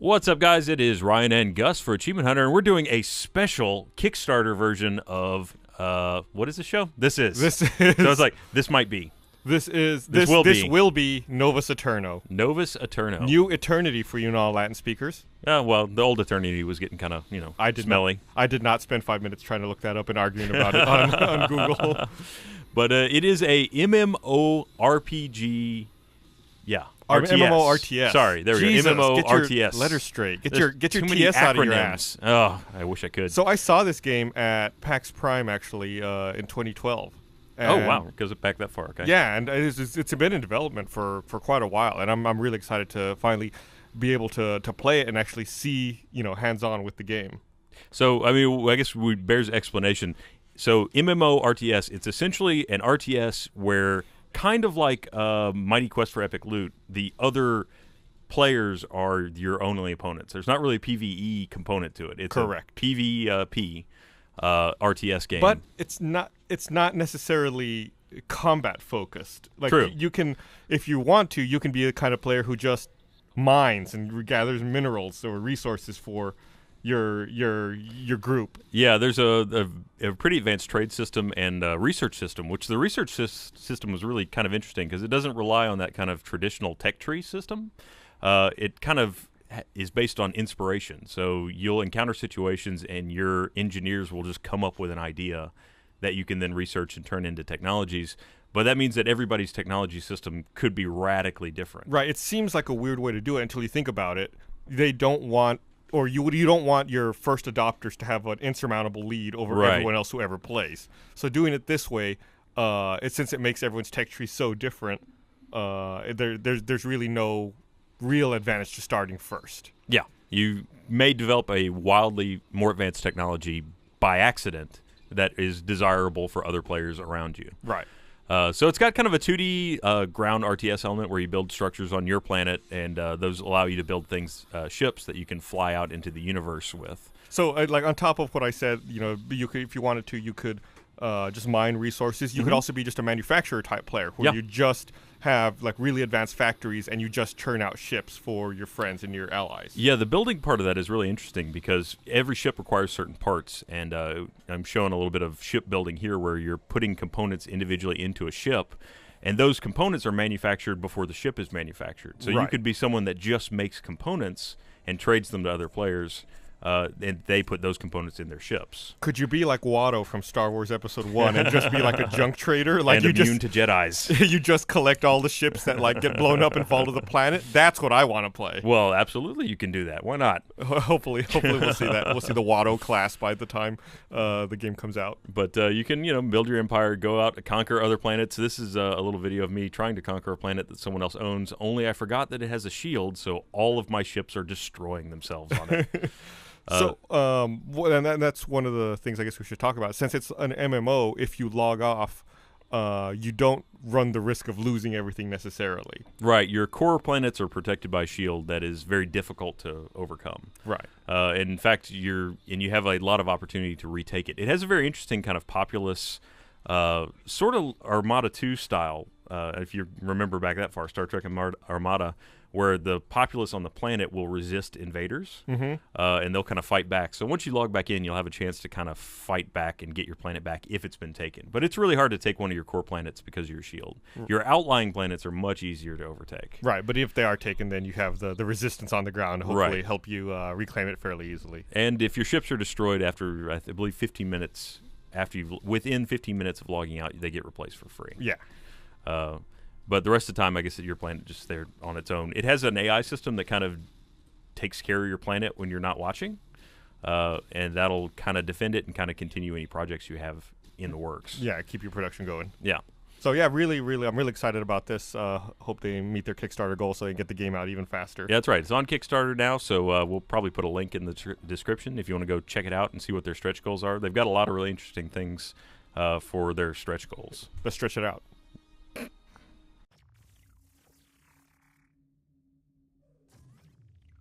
What's up, guys? It is Ryan and Gus for Achievement Hunter, and we're doing a special Kickstarter version of, what is the show? This is. So it's like, this might be. This will be Novus AEterno. Novus AEterno. New eternity for you non-Latin speakers. Well, the old eternity was getting kind of, smelly. I did not spend 5 minutes trying to look that up and arguing about it on Google. But it is a MMORPG. Yeah. RTS. MMORTS. Sorry, there we go. MMORTS. Get your letters straight. Get your TS out of your ass. Oh, I wish I could. So I saw this game at PAX Prime actually in 2012. Oh wow, it goes back that far. Okay. Yeah, and it's been in development for quite a while, and I'm really excited to finally be able to play it and actually see hands-on with the game. So I mean, I guess bears explanation. So MMORTS, it's essentially an RTS where, kind of like Mighty Quest for Epic Loot, the other players are your only opponents. There's not really a PvE component to it. It's correct. A PvP RTS game. But it's not necessarily combat focused. Like, true. You can, if you want to, you can be the kind of player who just mines and gathers minerals or resources for your group. Yeah, there's a pretty advanced trade system and research system, which the research system was really kind of interesting because it doesn't rely on that kind of traditional tech tree system. It kind of is based on inspiration. So you'll encounter situations and your engineers will just come up with an idea that you can then research and turn into technologies. But that means that everybody's technology system could be radically different. Right. It seems like a weird way to do it until you think about it. They don't want, or you don't want your first adopters to have an insurmountable lead over everyone else who ever plays. So doing it this way, since it makes everyone's tech tree so different, there's really no real advantage to starting first. Yeah. You may develop a wildly more advanced technology by accident that is desirable for other players around you. Right. So it's got kind of a 2D ground RTS element where you build structures on your planet, and those allow you to build things, ships that you can fly out into the universe with. So, like on top of what I said, you could, if you wanted to, you could just mine resources. You could also be just a manufacturer type player where you just have like really advanced factories and you just churn out ships for your friends and your allies. Yeah, the building part of that is really interesting because every ship requires certain parts, and I'm showing a little bit of shipbuilding here where you're putting components individually into a ship, and those components are manufactured before the ship is manufactured. So you could be someone that just makes components and trades them to other players, and they put those components in their ships. Could you be like Watto from Star Wars Episode 1 and just be like a junk trader? Like, and immune to Jedis. You just collect all the ships that like get blown up and fall to the planet? That's what I want to play. Well, absolutely you can do that. Why not? Hopefully we'll see that. We'll see the Watto class by the time the game comes out. But you can, build your empire, go out and conquer other planets. This is a little video of me trying to conquer a planet that someone else owns, only I forgot that it has a shield, so all of my ships are destroying themselves on it. And that's one of the things I guess we should talk about. Since it's an MMO, if you log off, you don't run the risk of losing everything necessarily. Right. Your core planets are protected by shield that is very difficult to overcome. Right. In fact, you have a lot of opportunity to retake it. It has a very interesting kind of populous, sort of Armada 2 style. If you remember back that far, Star Trek Armada, where the populace on the planet will resist invaders, and they'll kind of fight back. So once you log back in, you'll have a chance to kind of fight back and get your planet back if it's been taken. But it's really hard to take one of your core planets because of your shield. Your outlying planets are much easier to overtake. Right, but if they are taken, then you have the resistance on the ground to hopefully help you reclaim it fairly easily. And if your ships are destroyed after, I believe, 15 minutes, within 15 minutes of logging out, they get replaced for free. Yeah. But the rest of the time, I guess, your planet just there on its own. It has an AI system that kind of takes care of your planet when you're not watching, and that'll kind of defend it and kind of continue any projects you have in the works. Yeah, keep your production going. Yeah. So yeah, really, I'm really excited about this. Hope they meet their Kickstarter goal so they can get the game out even faster. Yeah, that's right. It's on Kickstarter now, so we'll probably put a link in the description if you want to go check it out and see what their stretch goals are. They've got a lot of really interesting things for their stretch goals. Let's stretch it out.